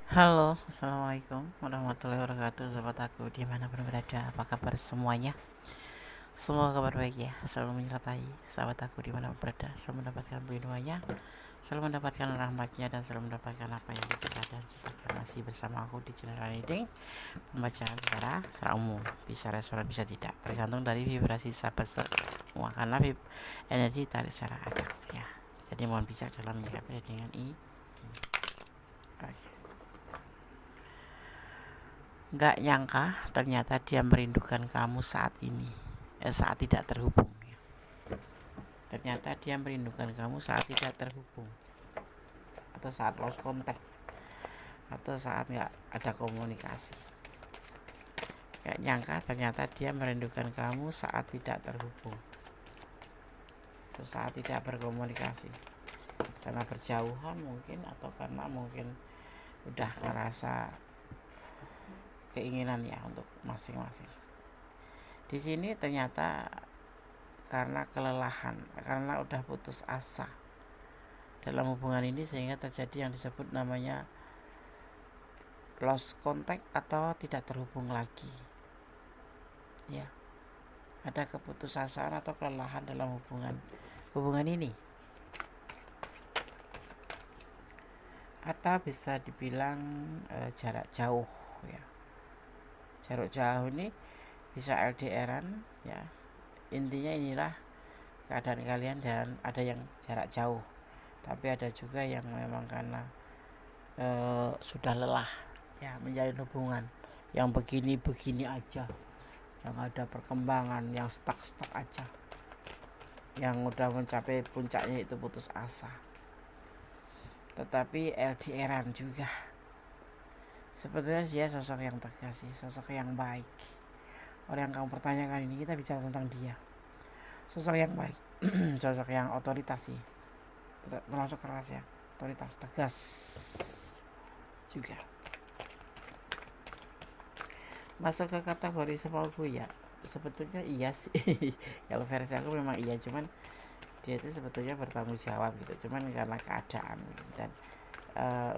Halo, assalamualaikum warahmatullahi wabarakatuh. Sahabat aku dimanapun berada, apa kabar semuanya? Semoga kabar baik ya, selalu menyertai sahabat aku dimanapun berada, selalu mendapatkan perlindungannya, selalu mendapatkan rahmatnya, dan selalu mendapatkan apa yang kita dan ciptakan. Masih bersama aku di channel reading, pembacaan secara umum, bisa resonan bisa tidak, tergantung dari vibrasi sahabat semua, karena energi tarik secara acak ya. Jadi mohon bijak dalam menyikapi dengan ini. Oke. Gak nyangka ternyata dia merindukan kamu saat ini, saat tidak terhubung. Ternyata dia merindukan kamu saat tidak terhubung, atau saat lost contact, atau saat gak ada komunikasi. Gak nyangka ternyata dia merindukan kamu saat tidak terhubung, atau saat tidak berkomunikasi. Karena berjauhan mungkin, atau karena mungkin udah ngerasa keinginan ya untuk masing-masing. Di sini ternyata karena kelelahan, karena udah putus asa dalam hubungan ini, sehingga terjadi yang disebut namanya lost contact atau tidak terhubung lagi ya. Ada keputusasaan atau kelelahan dalam hubungan ini, atau bisa dibilang jarak jauh ya. Jarak jauh ini bisa LDRan ya. Intinya inilah keadaan kalian, dan ada yang jarak jauh, tapi ada juga yang memang karena sudah lelah ya menjalin hubungan yang begini-begini aja, yang ada perkembangan, yang stuck aja, yang udah mencapai puncaknya itu putus asa. Tetapi LDRan juga, sebetulnya dia sosok yang tegas sih, sosok yang baik. Orang yang kamu pertanyakan ini, kita bicara tentang dia, sosok yang baik. Sosok yang otoritas sih, termasuk keras ya, otoritas, tegas juga. Masuk ke kategori semua ya, sebetulnya iya sih. Kalau versi aku memang iya, cuman dia itu sebetulnya bertanggung jawab gitu, cuman karena keadaan dan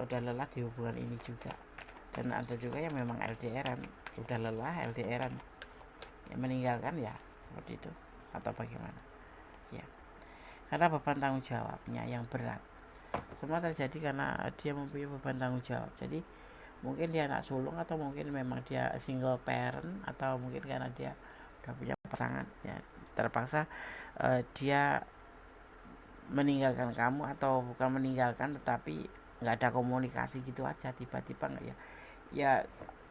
udah lelah di hubungan ini juga. Dan ada juga yang memang LDRan, udah lelah LDRan ya, meninggalkan ya, seperti itu, atau bagaimana ya, karena beban tanggung jawabnya yang berat. Semua terjadi karena dia mempunyai beban tanggung jawab. Jadi mungkin dia anak sulung, atau mungkin memang dia single parent, atau mungkin karena dia udah punya pasangan ya, terpaksa dia meninggalkan kamu, atau bukan meninggalkan tetapi nggak ada komunikasi gitu aja, tiba-tiba nggak ya. Ya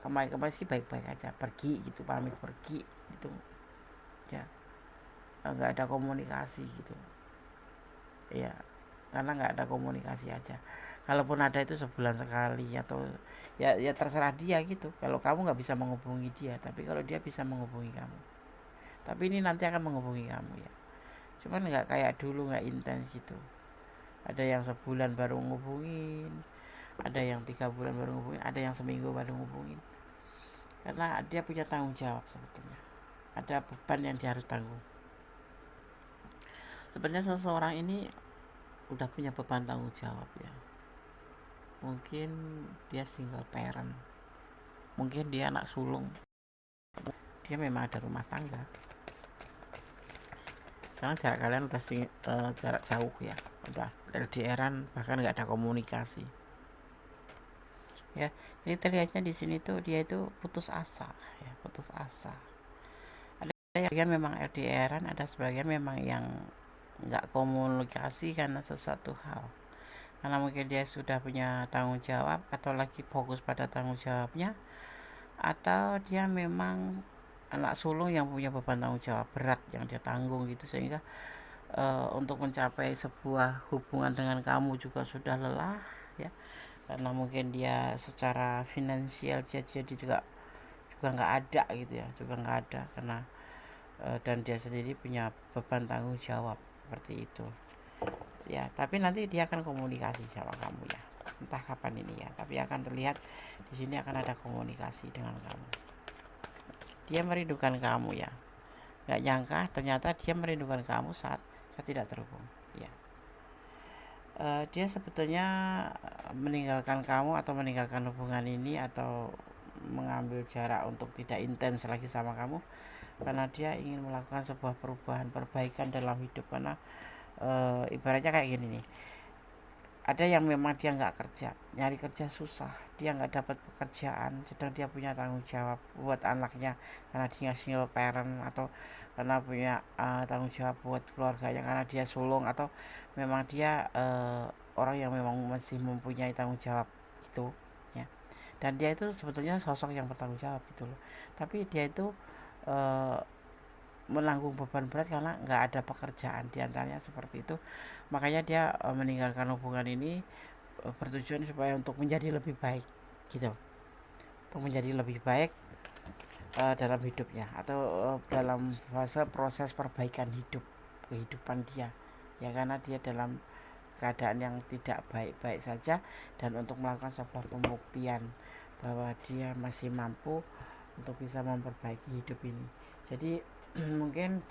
kemarin sih baik-baik aja, pergi gitu, pamit pergi gitu ya, nggak ada komunikasi gitu ya, karena nggak ada komunikasi aja. Kalaupun ada itu sebulan sekali, atau ya terserah dia gitu. Kalau kamu nggak bisa menghubungi dia, tapi kalau dia bisa menghubungi kamu, tapi ini nanti akan menghubungi kamu ya, cuman nggak kayak dulu, nggak intens gitu. Ada yang sebulan baru ngubungin, ada yang 3 bulan baru ngubungin, ada yang seminggu baru ngubungin, karena dia punya tanggung jawab. Sebetulnya ada beban yang dia harus tanggung. Sebenarnya seseorang ini udah punya beban tanggung jawab ya. Mungkin dia single parent, mungkin dia anak sulung, dia memang ada rumah tangga. Karena jarak kalian udah jarak jauh ya, udah LDRan, bahkan nggak ada komunikasi ya. Jadi terlihatnya di sini tuh dia itu putus asa ya, putus asa. Ada yang memang LDRan, ada sebagian memang yang nggak komunikasi karena sesuatu hal, karena mungkin dia sudah punya tanggung jawab, atau lagi fokus pada tanggung jawabnya, atau dia memang anak sulung yang punya beban tanggung jawab berat yang dia tanggung gitu, sehingga untuk mencapai sebuah hubungan dengan kamu juga sudah lelah ya, karena mungkin dia secara finansial jadi juga nggak ada gitu ya, juga nggak ada karena dan dia sendiri punya beban tanggung jawab seperti itu ya. Tapi nanti dia akan komunikasi sama kamu ya, entah kapan ini ya, tapi akan terlihat di sini akan ada komunikasi dengan kamu. Dia merindukan kamu ya, nggak nyangka ternyata dia merindukan kamu saat saya tidak terhubung ya. dia sebetulnya meninggalkan kamu atau meninggalkan hubungan ini atau mengambil jarak untuk tidak intens lagi sama kamu karena dia ingin melakukan sebuah perbaikan dalam hidup. Karena ibaratnya kayak gini nih, ada yang memang dia nggak kerja, nyari kerja susah, dia nggak dapat pekerjaan, sedang dia punya tanggung jawab buat anaknya karena dia single parent, atau karena punya tanggung jawab buat keluarganya karena dia sulung, atau memang dia orang yang memang masih mempunyai tanggung jawab gitu ya. Dan dia itu sebetulnya sosok yang bertanggung jawab gitu loh, tapi dia itu eh, menanggung beban berat karena nggak ada pekerjaan, diantaranya seperti itu. Makanya dia meninggalkan hubungan ini bertujuan supaya untuk menjadi lebih baik gitu, untuk menjadi lebih baik dalam hidupnya atau dalam fase proses perbaikan kehidupan dia ya, karena dia dalam keadaan yang tidak baik-baik saja, dan untuk melakukan sebuah pembuktian bahwa dia masih mampu untuk bisa memperbaiki hidup ini. Jadi mungkin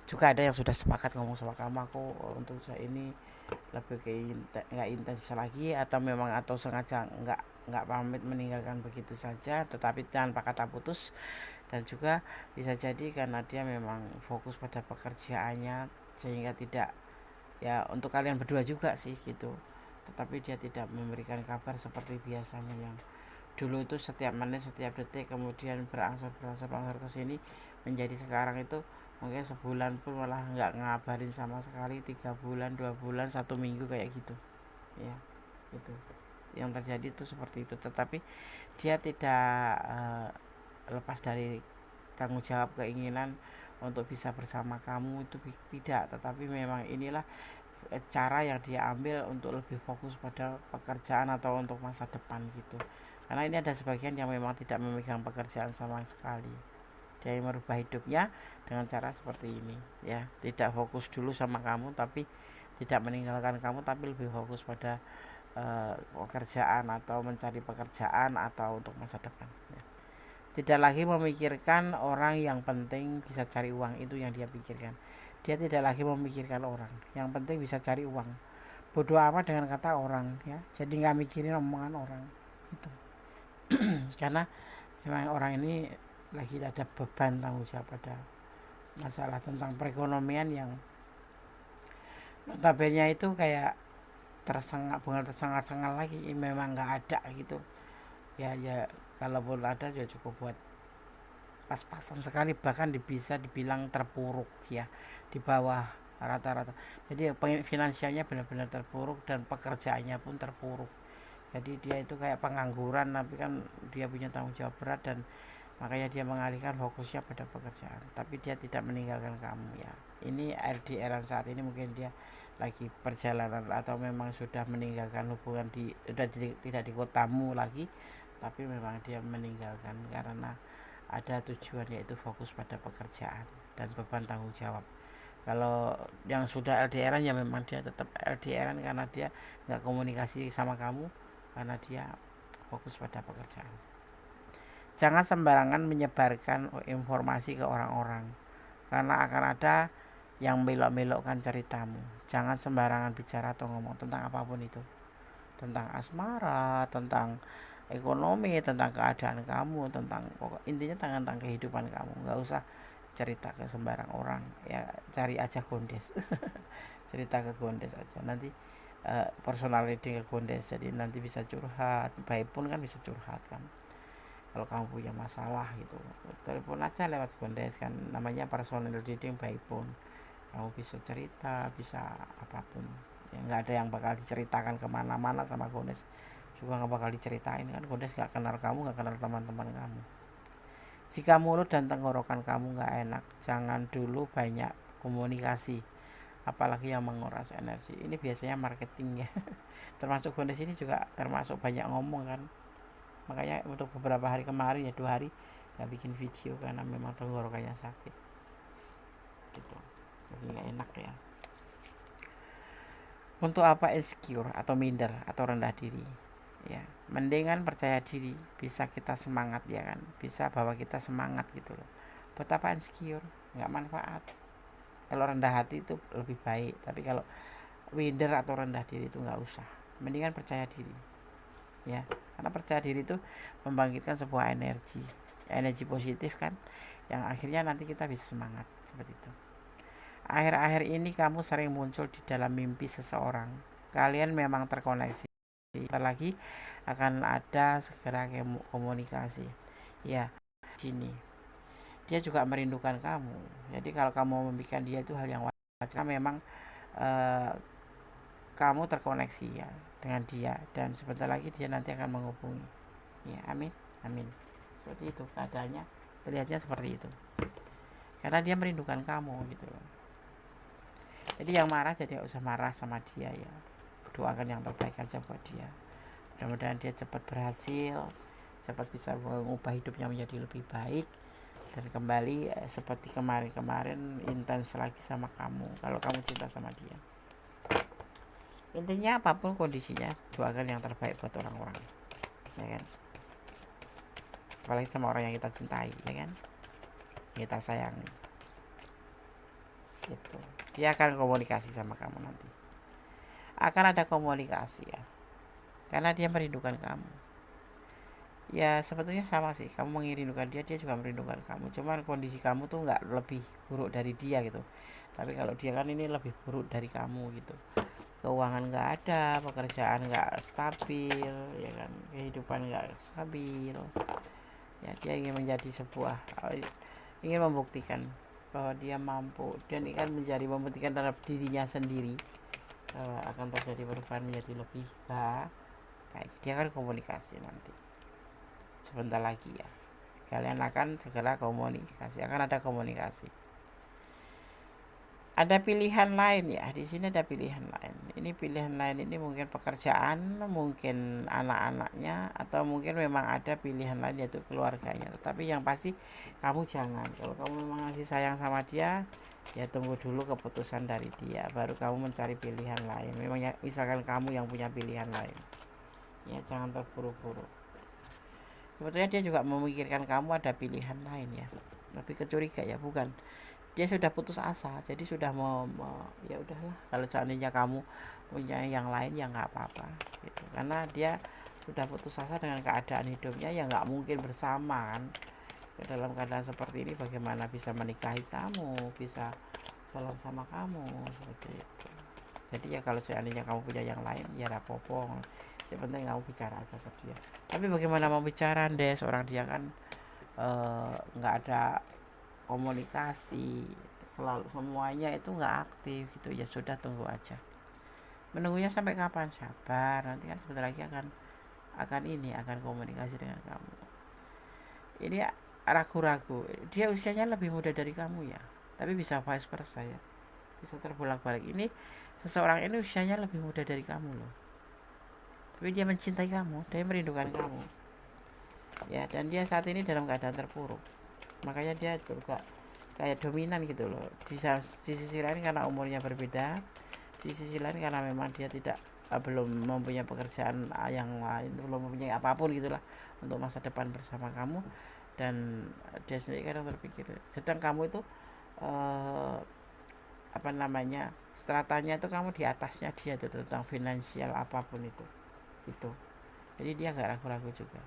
juga ada yang sudah sepakat ngomong sama kamu, aku untuk saya ini lebih ke nggak intens lagi, atau memang atau sengaja nggak pamit meninggalkan begitu saja, tetapi tanpa kata putus. Dan juga bisa jadi karena dia memang fokus pada pekerjaannya sehingga tidak, ya untuk kalian berdua juga sih gitu, tetapi dia tidak memberikan kabar seperti biasanya yang dulu itu setiap menit setiap detik, kemudian berangsur ke sini menjadi sekarang itu mungkin sebulan pun malah nggak ngabarin sama sekali, 3 bulan 2 bulan 1 minggu kayak gitu ya. Itu yang terjadi itu seperti itu, tetapi dia tidak lepas dari tanggung jawab keinginan untuk bisa bersama kamu itu tidak, tetapi memang inilah cara yang dia ambil untuk lebih fokus pada pekerjaan atau untuk masa depan gitu. Karena ini ada sebagian yang memang tidak memegang pekerjaan sama sekali, dia merubah hidupnya dengan cara seperti ini ya, tidak fokus dulu sama kamu, tapi tidak meninggalkan kamu, tapi lebih fokus pada pekerjaan atau mencari pekerjaan atau untuk masa depan ya. Tidak lagi memikirkan orang, yang penting bisa cari uang, itu yang dia pikirkan. Dia tidak lagi memikirkan orang, yang penting bisa cari uang, bodoh amat dengan kata orang ya, jadi nggak mikirin omongan orang itu. Karena memang orang ini lagi ada beban tanggung jawab pada masalah tentang perekonomian yang notabene itu kayak bukan tersengal-sengal lagi, memang nggak ada gitu ya. Ya kalaupun ada ya cukup buat pas-pasan sekali, bahkan bisa dibilang terpuruk ya, di bawah rata-rata. Jadi finansialnya benar-benar terpuruk dan pekerjaannya pun terpuruk. Jadi dia itu kayak pengangguran, tapi kan dia punya tanggung jawab berat, dan makanya dia mengalihkan fokusnya pada pekerjaan, tapi dia tidak meninggalkan kamu ya. Ini LDR saat ini mungkin dia lagi perjalanan atau memang sudah meninggalkan hubungan, tidak di kotamu lagi, tapi memang dia meninggalkan karena ada tujuan, yaitu fokus pada pekerjaan dan beban tanggung jawab. Kalau yang sudah LDRan ya memang dia tetap LDRan karena dia nggak komunikasi sama kamu, karena dia fokus pada pekerjaan. Jangan sembarangan menyebarkan informasi ke orang-orang, karena akan ada yang belok-belokkan ceritamu. Jangan sembarangan bicara atau ngomong tentang apapun itu, tentang asmara, tentang ekonomi, tentang keadaan kamu, tentang intinya tentang kehidupan kamu. Nggak usah cerita ke sembarang orang ya, cari aja Gondes. Cerita ke Gondes aja, nanti personal reading ke Gondes, jadi nanti bisa curhat, baik pun kan bisa curhat kan. Kalau kamu punya masalah gitu, telepon aja lewat Gondes kan, namanya personal reading baik pun. Kamu bisa cerita, bisa apapun ya, nggak ada yang bakal diceritakan kemana-mana sama Gondes, juga nggak bakal diceritain kan. Gondes nggak kenal kamu, nggak kenal teman-teman kamu. Jika mulut dan tenggorokan kamu nggak enak, jangan dulu banyak komunikasi, apalagi yang menguras energi. Ini biasanya marketing ya. Termasuk Gondes ini juga termasuk banyak ngomong kan. Makanya untuk beberapa hari kemarin ya, 2 hari nggak bikin video karena memang tenggorokannya sakit gitu, jadi nggak enak ya. Untuk apa insecure atau minder atau rendah diri ya, mendingan percaya diri, bisa kita semangat ya kan, bisa bawa kita semangat gitu loh. Buat apa insecure, nggak manfaat. Kalau rendah hati itu lebih baik, tapi kalau minder atau rendah diri itu nggak usah, mendingan percaya diri ya, karena percaya diri itu membangkitkan sebuah energi positif kan, yang akhirnya nanti kita bisa semangat seperti itu. Akhir-akhir ini kamu sering muncul di dalam mimpi seseorang, kalian memang terkoneksi, lagi akan ada segera komunikasi ya. Sini dia juga merindukan kamu, jadi kalau kamu memikirkan dia itu hal yang wajar, memang eh, kamu terkoneksi ya dengan dia, dan sebentar lagi dia nanti akan menghubungi ya. Amin amin, seperti itu keadaannya, terlihatnya seperti itu, karena dia merindukan kamu gitu loh. Jadi yang marah jadi gak usah marah sama dia ya, doakan yang terbaik aja buat dia, mudah-mudahan dia cepat berhasil, cepat bisa mengubah hidupnya menjadi lebih baik, dan kembali seperti kemarin-kemarin intens lagi sama kamu kalau kamu cinta sama dia. Intinya apapun kondisinya, doakan yang terbaik buat orang-orang ya kan, apalagi sama orang yang kita cintai ya kan, kita sayangi gitu. Dia akan komunikasi sama kamu nanti, akan ada komunikasi ya, karena dia merindukan kamu ya. Sebetulnya sama sih, kamu merindukan dia, dia juga merindukan kamu, cuman kondisi kamu tuh nggak lebih buruk dari dia gitu, tapi kalau dia kan ini lebih buruk dari kamu gitu. Keuangan nggak ada, pekerjaan nggak stabil ya kan, kehidupan nggak stabil ya. Dia ingin menjadi ingin membuktikan bahwa dia mampu, dan ingin membuktikan terhadap dirinya sendiri bahwa akan terjadi perubahan menjadi lebih baik. Dia akan komunikasi nanti sebentar lagi ya, kalian akan segera komunikasi, akan ada komunikasi. Ada pilihan lain ya, di sini ada pilihan lain. Ini pilihan lain ini mungkin pekerjaan, mungkin anak-anaknya, atau mungkin memang ada pilihan lain yaitu keluarganya. Tetapi yang pasti kamu jangan, kalau kamu memang masih sayang sama dia ya tunggu dulu keputusan dari dia, baru kamu mencari pilihan lain. Memangnya misalkan kamu yang punya pilihan lain ya, jangan terburu-buru. Sebetulnya dia juga memikirkan kamu ada pilihan lain ya, tapi kecuriga ya, bukan, dia sudah putus asa, jadi sudah ya udahlah, kalau seandainya kamu punya yang lain ya nggak apa-apa gitu, karena dia sudah putus asa dengan keadaan hidupnya ya, nggak mungkin bersama kan. Dalam keadaan seperti ini bagaimana bisa menikahi kamu, bisa jalan sama kamu seperti itu. Jadi ya kalau seandainya kamu punya yang lain ya rapopo, yang penting kamu bicara aja ke dia. Tapi bagaimana mau bicara deh, seorang dia kan nggak ada komunikasi, selalu semuanya itu nggak aktif gitu ya. Sudah, tunggu aja, menunggunya sampai kapan, sabar, nanti kan sebentar lagi akan komunikasi dengan kamu. Ini ragu-ragu, dia usianya lebih muda dari kamu ya, tapi bisa vice versa ya, bisa terbolak-balik. Ini seseorang ini usianya lebih muda dari kamu loh, tapi dia mencintai kamu, dia merindukan kamu ya, dan dia saat ini dalam keadaan terpuruk, makanya dia juga kayak dominan gitu loh. Di sisi lain karena umurnya berbeda, di sisi lain karena memang dia belum mempunyai pekerjaan yang lain, belum mempunyai apapun gitulah untuk masa depan bersama kamu, dan dia sendiri kadang terpikir, sedang kamu itu stratanya itu kamu di atasnya dia tuh tentang finansial apapun itu gitu. Jadi dia nggak ragu-ragu juga.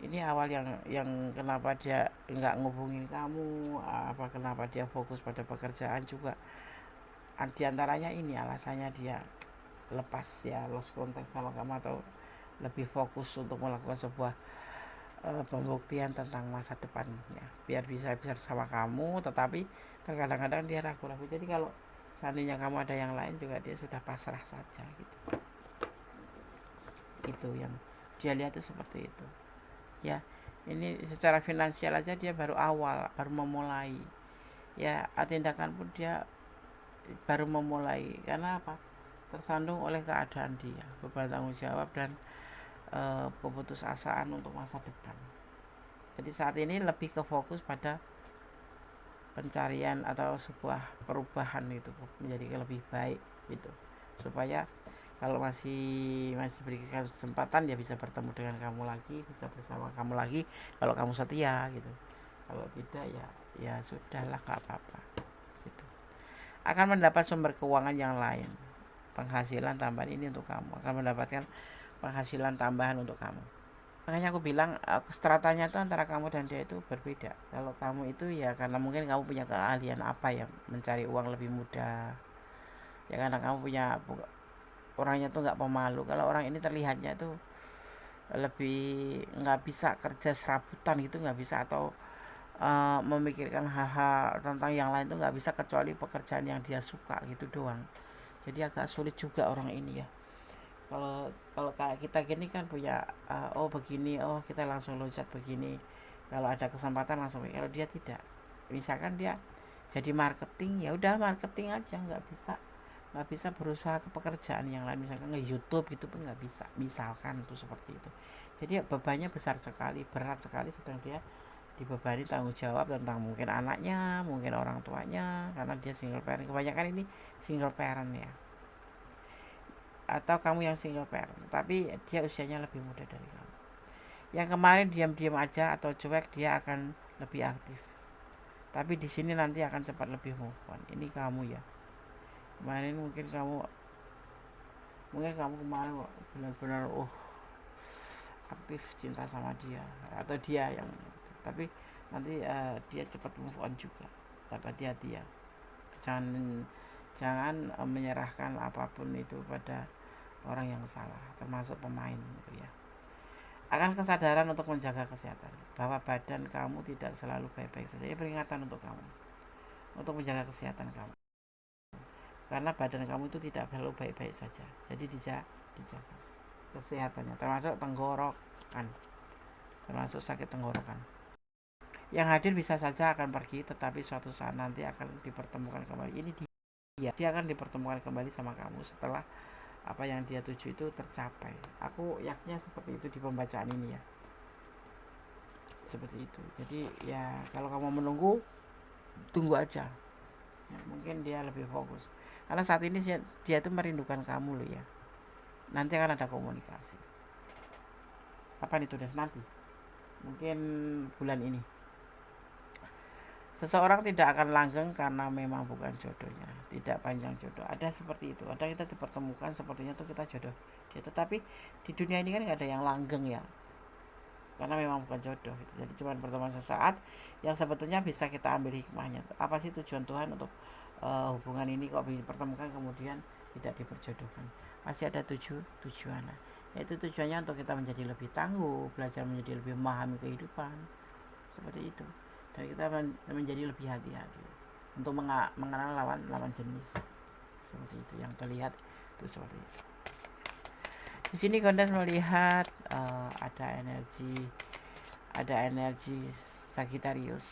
Ini awal yang kenapa dia nggak ngubungin kamu, kenapa dia fokus pada pekerjaan juga, diantaranya ini alasannya dia lepas ya, lost contact sama kamu, atau lebih fokus untuk melakukan sebuah pembuktian tentang masa depannya biar bisa sama kamu, tetapi terkadang-kadang dia ragu-ragu. Jadi kalau seandainya kamu ada yang lain juga dia sudah pasrah saja gitu. Itu yang dia lihat itu seperti itu ya. Ini secara finansial aja dia baru memulai ya, tindakan pun dia baru memulai. Karena apa? Tersandung oleh keadaan dia, beban tanggung jawab, dan keputusasaan untuk masa depan. Jadi saat ini lebih ke fokus pada pencarian atau sebuah perubahan itu menjadi lebih baik gitu, supaya kalau masih berikan kesempatan dia bisa bertemu dengan kamu lagi, bisa bersama kamu lagi kalau kamu setia gitu. Kalau tidak ya sudahlah, gak apa-apa gitu. Akan mendapat sumber keuangan yang lain penghasilan tambahan ini untuk kamu, akan mendapatkan penghasilan tambahan untuk kamu. Makanya aku bilang stratanya itu antara kamu dan dia itu berbeda. Kalau kamu itu ya karena mungkin kamu punya keahlian apa ya, mencari uang lebih mudah ya, karena kamu punya orangnya tuh nggak pemalu. Kalau orang ini terlihatnya tuh lebih nggak bisa kerja serabutan gitu, nggak bisa, atau memikirkan hal-hal tentang yang lain tuh nggak bisa kecuali pekerjaan yang dia suka gitu doang. Jadi agak sulit juga orang ini ya. Kalau kayak kita gini kan punya oh begini, oh kita langsung loncat begini, kalau ada kesempatan langsung. Kalau dia tidak, misalkan dia jadi marketing, ya udah marketing aja, nggak bisa berusaha ke pekerjaan yang lain, misalkan nge YouTube gitu pun nggak bisa, misalkan itu seperti itu. Jadi bebannya besar sekali, berat sekali, sedang dia dibebani tanggung jawab tentang mungkin anaknya, mungkin orang tuanya, karena dia single parent. Kebanyakan ini single parent ya, atau kamu yang single parent tapi dia usianya lebih muda dari kamu. Yang kemarin diam-diam aja atau cuek, dia akan lebih aktif, tapi di sini nanti akan cepat lebih move on. Ini kamu ya, kemarin mungkin kamu kemarin benar-benar aktif cinta sama dia, atau dia yang, tapi nanti dia cepat move on juga. Tapi hati-hati ya, jangan menyerahkan apapun itu pada orang yang salah, termasuk pemain gitu ya. Akan kesadaran untuk menjaga kesehatan, bahwa badan kamu tidak selalu baik-baik saja. Ini peringatan untuk kamu, untuk menjaga kesehatan kamu, karena badan kamu itu tidak selalu baik-baik saja. Jadi dijaga kesehatannya, termasuk tenggorokan, termasuk sakit tenggorokan. Yang hadir bisa saja akan pergi, tetapi suatu saat nanti akan dipertemukan kembali. Ini dia akan dipertemukan kembali sama kamu setelah apa yang dia tuju itu tercapai. Aku yakinnya seperti itu di pembacaan ini ya, seperti itu. Jadi ya kalau kamu menunggu, tunggu aja ya, mungkin dia lebih fokus, karena saat ini dia itu merindukan kamu loh ya. Nanti akan ada komunikasi. Kapan itu? Dan nanti mungkin bulan ini. Seseorang tidak akan langgeng karena memang bukan jodohnya, tidak panjang jodoh. Ada seperti itu, ada kita dipertemukan sepertinya tuh kita jodoh dia, tetapi di dunia ini kan nggak ada yang langgeng ya, karena memang bukan jodoh gitu. Jadi cuma pertemuan sesaat yang sebetulnya bisa kita ambil hikmahnya. Apa sih tujuan Tuhan untuk hubungan ini kok dipertemukan kemudian tidak diperjodohkan? Masih ada tujuan, yaitu tujuannya untuk kita menjadi lebih tangguh, belajar menjadi lebih memahami kehidupan, seperti itu. Dan kita menjadi lebih hati-hati untuk mengenal lawan jenis, seperti itu. Yang terlihat itu seperti itu. Di sini Gondas melihat ada energi Sagittarius.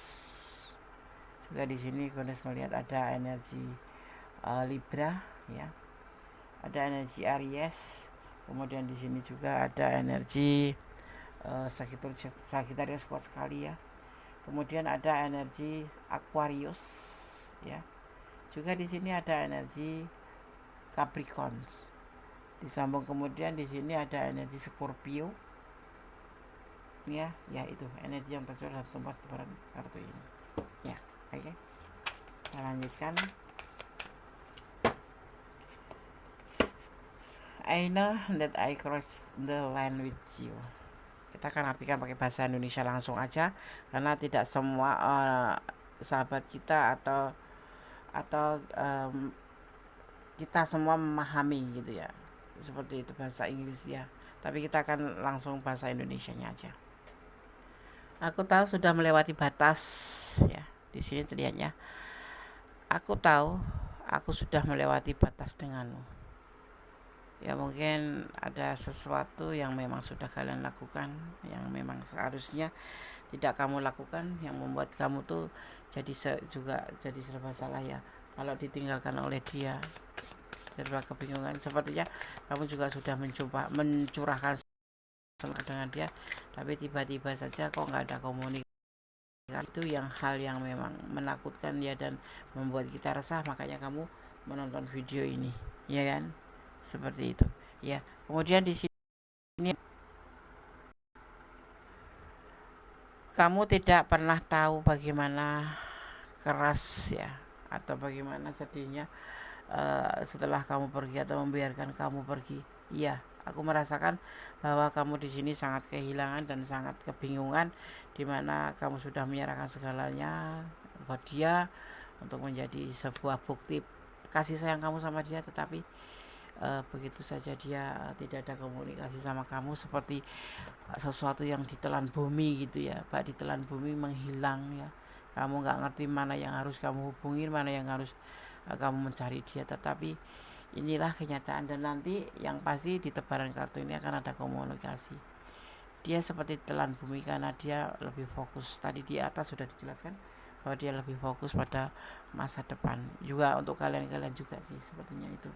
Juga di sini Gondas melihat ada energi Libra ya. Ada energi Aries. Kemudian di sini juga ada energi Sagittarius kuat sekali ya. Kemudian ada energi Aquarius ya. Juga di sini ada energi Capricorn. Disambung kemudian di sini ada energi Scorpio. Ya itu energi yang tercurah dalam tempat kebaran kartu ini. Ya, oke. Kita lanjutkan. I know that I cross the line with you. Kita akan artikan pakai bahasa Indonesia langsung aja, karena tidak semua sahabat kita atau kita semua memahami gitu ya, seperti itu bahasa Inggris ya, tapi kita akan langsung bahasa Indonesianya aja. Aku tahu sudah melewati batas ya, di sini terlihatnya. Aku tahu aku sudah melewati batas denganmu. Ya mungkin ada sesuatu yang memang sudah kalian lakukan, yang memang seharusnya tidak kamu lakukan, yang membuat kamu tuh jadi serba salah ya. Kalau ditinggalkan oleh dia, serba kebingungan. Sepertinya kamu juga sudah mencoba mencurahkan semangat dengan dia, tapi tiba-tiba saja kok nggak ada komunikasi. Itu hal yang memang menakutkan ya, dan membuat kita resah. Makanya kamu menonton video ini, ya kan? Seperti itu ya. Kemudian di sini kamu tidak pernah tahu bagaimana keras ya, atau bagaimana sedihnya setelah kamu pergi atau membiarkan kamu pergi. Iya, aku merasakan bahwa kamu di sini sangat kehilangan dan sangat kebingungan, di mana kamu sudah menyerahkan segalanya buat dia untuk menjadi sebuah bukti kasih sayang kamu sama dia, tetapi begitu saja dia tidak ada komunikasi sama kamu, seperti sesuatu yang ditelan bumi gitu ya, Pak, ditelan bumi menghilang ya. Kamu nggak ngerti mana yang harus kamu hubungin, mana yang harus kamu mencari dia, tetapi inilah kenyataan. Dan nanti yang pasti di tebaran kartu ini akan ada komunikasi. Dia seperti telan bumi karena dia lebih fokus. Tadi di atas sudah dijelaskan bahwa dia lebih fokus pada masa depan. Juga untuk kalian-kalian juga sih sepertinya itu.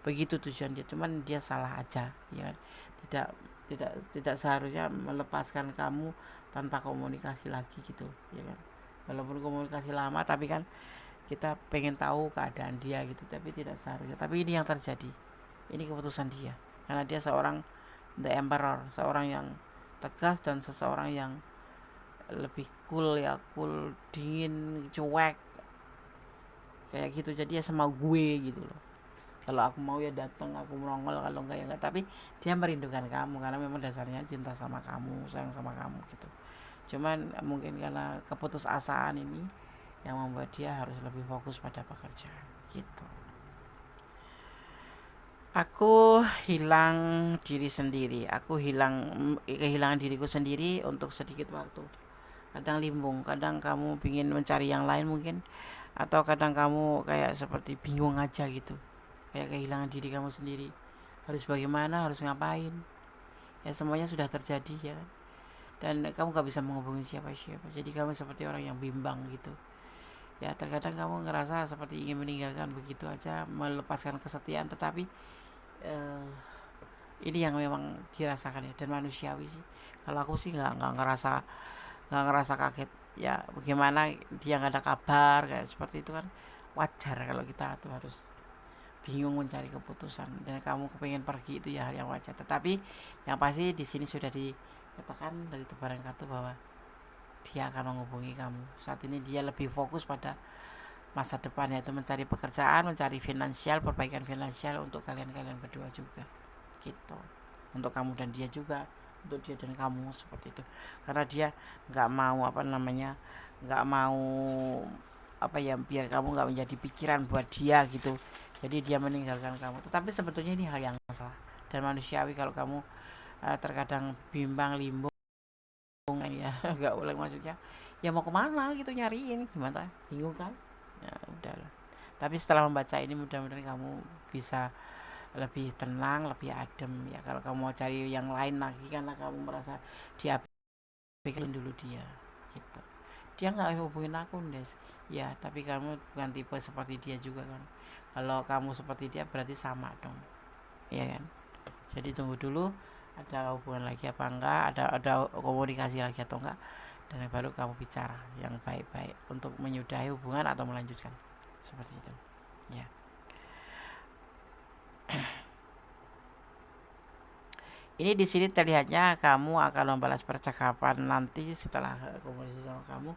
Begitu tujuan dia, cuman dia salah aja, ya kan? Tidak tidak seharusnya melepaskan kamu tanpa komunikasi lagi gitu, ya kan? Walaupun komunikasi lama, tapi kan kita pengen tahu keadaan dia gitu, tapi tidak seharusnya. Tapi ini yang terjadi, ini keputusan dia, karena dia seorang the emperor, seorang yang tegas dan seseorang yang lebih cool ya, cool, dingin, cuek kayak gitu. Jadi ya sama gue gitu loh, kalau aku mau ya datang, aku merongol, kalau enggak ya enggak. Tapi dia merindukan kamu karena memang dasarnya cinta sama kamu, sayang sama kamu gitu. Cuman mungkin karena keputusasaan ini yang membuat dia harus lebih fokus pada pekerjaan gitu. Aku hilang diri sendiri, aku kehilangan diriku sendiri untuk sedikit waktu. Kadang limbung, kadang kamu ingin mencari yang lain mungkin, atau kadang kamu kayak seperti bingung aja gitu, kayak kehilangan diri kamu sendiri, harus bagaimana, harus ngapain, ya semuanya sudah terjadi ya kan. Dan kamu gak bisa menghubungi siapa-siapa, jadi kamu seperti orang yang bimbang gitu ya. Terkadang kamu ngerasa seperti ingin meninggalkan begitu aja, melepaskan kesetiaan, tetapi ini yang memang dirasakan ya, dan manusiawi sih. Kalau aku sih nggak ngerasa kaget ya. Bagaimana dia nggak ada kabar kayak seperti itu kan wajar. Kalau kita tuh harus bingung mencari keputusan, dan kamu kepengen pergi, itu ya hal yang wajar. Tetapi yang pasti di sini sudah dikatakan dari tebaran kartu bahwa dia akan menghubungi kamu. Saat ini dia lebih fokus pada masa depan, yaitu mencari pekerjaan, mencari finansial, perbaikan finansial untuk kalian berdua juga gitu. Untuk kamu dan dia juga, untuk dia dan kamu, seperti itu. Karena dia nggak mau nggak mau biar kamu nggak menjadi pikiran buat dia gitu, jadi dia meninggalkan kamu. Tetapi sebetulnya ini hal yang salah dan manusiawi kalau kamu terkadang bimbang, limbung ya. Nggak boleh, maksudnya ya mau kemana gitu, nyariin gimana, bingung kan ya. Udahlah, tapi setelah membaca ini mudah-mudahan kamu bisa lebih tenang, lebih adem ya. Kalau kamu mau cari yang lain lagi karena kamu merasa diabaikan dulu dia gitu. Dia nggak hubungin aku Des, ya tapi kamu bukan tipe seperti dia juga kan. Kalau kamu seperti dia berarti sama dong, ya kan. Jadi tunggu dulu ada hubungan lagi apa enggak, ada komunikasi lagi atau enggak, dan baru kamu bicara yang baik-baik untuk menyudahi hubungan atau melanjutkan, seperti itu ya. Ini di sini terlihatnya kamu akan membalas percakapan nanti setelah komunikasi sama kamu.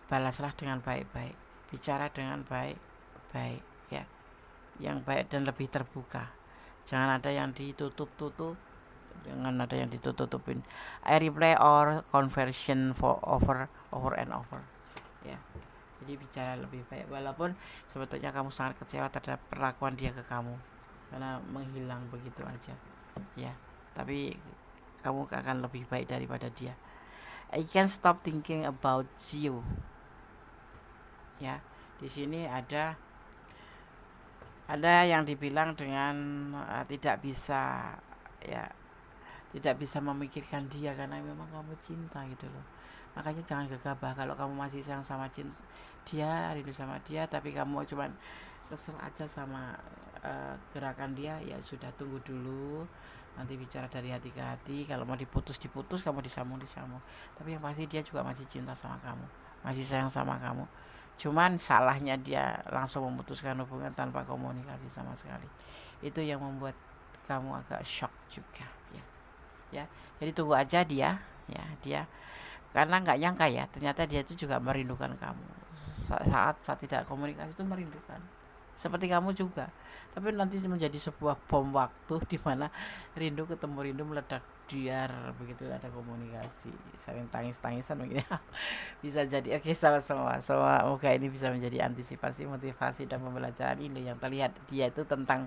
Balaslah dengan baik-baik, bicara dengan baik-baik ya, yang baik dan lebih terbuka. Jangan ada yang ditutup-tutup, jangan ada yang ditutup-tutupin. I reply or conversion for over and over ya. Jadi bicara lebih baik, walaupun sebetulnya kamu sangat kecewa terhadap perlakuan dia ke kamu karena menghilang begitu aja ya, tapi kamu akan lebih baik daripada dia. I can't stop thinking about you ya. Di sini ada yang dibilang dengan tidak bisa ya, tidak bisa memikirkan dia karena memang kamu cinta gitu loh. Makanya jangan gegabah kalau kamu masih sayang sama dia, rindu sama dia, tapi kamu cuman kesel aja sama gerakan dia, ya sudah, tunggu dulu, nanti bicara dari hati ke hati. Kalau mau diputus, kamu disambung. Tapi yang pasti dia juga masih cinta sama kamu, masih sayang sama kamu. Cuman salahnya dia langsung memutuskan hubungan tanpa komunikasi sama sekali. Itu yang membuat kamu agak shock juga ya. Jadi tunggu aja dia karena nggak nyangka ya, ternyata dia itu juga merindukan kamu. Saat tidak komunikasi itu merindukan seperti kamu juga. Tapi nanti menjadi sebuah bom waktu di mana rindu ketemu rindu meledak biar begitu ada komunikasi saling tangis-tangisan begitu. Bisa jadi oke, sama-sama semoga ini bisa menjadi antisipasi, motivasi dan pembelajaran ini yang terlihat dia itu tentang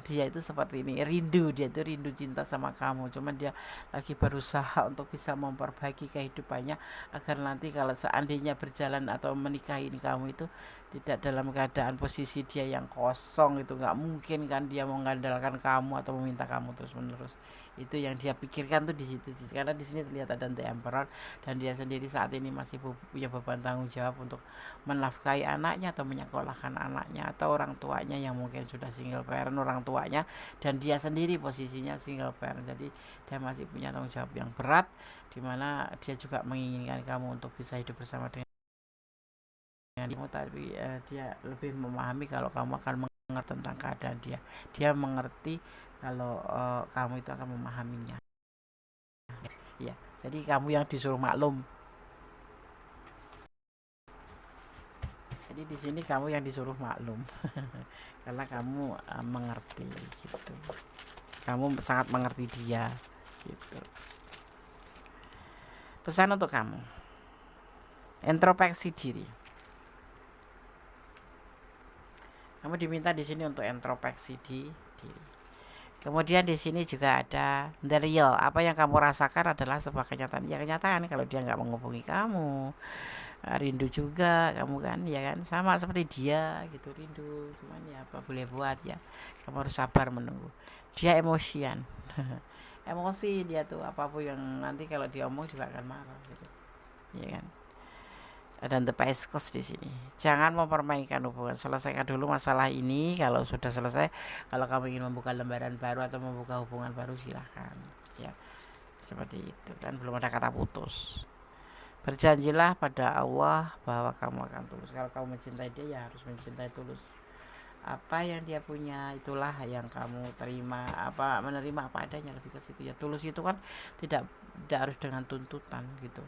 dia itu seperti ini, rindu, dia itu rindu cinta sama kamu, cuman dia lagi berusaha untuk bisa memperbaiki kehidupannya agar nanti kalau seandainya berjalan atau menikahi kamu itu tidak dalam keadaan posisi dia yang kosong. Itu nggak mungkin kan, dia mengandalkan kamu atau meminta kamu terus menerus. Itu yang dia pikirkan tuh di situ, karena di sini terlihat ada The Emperor dan dia sendiri saat ini masih punya beban tanggung jawab untuk menafkahi anaknya atau menyekolahkan anaknya, atau orang tuanya yang mungkin sudah single parent orang tuanya, dan dia sendiri posisinya single parent. Jadi dia masih punya tanggung jawab yang berat, dimana dia juga menginginkan kamu untuk bisa hidup bersama dengan kamu, tapi dia lebih memahami kalau kamu akan mengerti tentang keadaan dia mengerti kalau kamu itu akan memahaminya ya. Jadi kamu yang disuruh maklum, jadi di sini kamu yang disuruh maklum karena kamu mengerti gitu, kamu sangat mengerti dia gitu. Pesan untuk kamu, introspeksi diri. Kamu diminta di sini untuk introspeksi diri. Kemudian di sini juga ada the real, apa yang kamu rasakan adalah sebuah kenyataan. Ya kenyataan kalau dia nggak menghubungi kamu, rindu juga kamu kan, ya kan, sama seperti dia gitu, rindu, cuman ya apa boleh buat ya, kamu harus sabar menunggu. Dia emosian emosi dia tuh, apapun yang nanti kalau dia omong juga akan marah gitu, ya kan. Dan the Pisces di sini, jangan mempermainkan hubungan, selesaikan dulu masalah ini. Kalau sudah selesai, kalau kamu ingin membuka lembaran baru atau membuka hubungan baru, silahkan ya, seperti itu kan, belum ada kata putus. Berjanjilah pada Allah bahwa kamu akan tulus. Kalau kamu mencintai dia ya harus mencintai tulus. Apa yang dia punya itulah yang kamu terima, apa menerima apa adanya, lebih ke situ ya. Tulus itu kan tidak harus dengan tuntutan gitu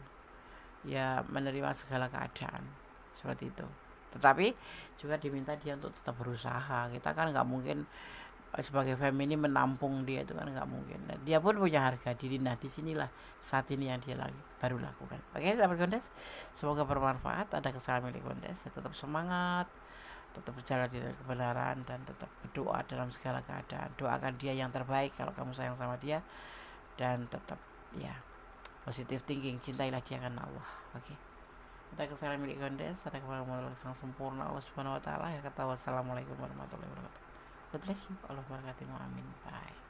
ya, menerima segala keadaan seperti itu. Tetapi juga diminta dia untuk tetap berusaha. Kita kan nggak mungkin sebagai feminin menampung dia, itu kan nggak mungkin. Dan dia pun punya harga diri. Nah disinilah saat ini yang dia baru lakukan. Oke sahabat Gondes, semoga bermanfaat. Ada kesalahan milik Gondes, tetap semangat, tetap berjalan di kebenaran, dan tetap berdoa dalam segala keadaan. Doakan dia yang terbaik kalau kamu sayang sama dia, dan tetap ya positive thinking, cintailah dia karena Allah. Oke. Ada kesalahan milik Gondes, ada kemampuan yang sempurna Allah Subhanahu wa taala. Ya kata wassalamualaikum warahmatullahi wabarakatuh. God bless you. Allah berkati. Amin. Bye.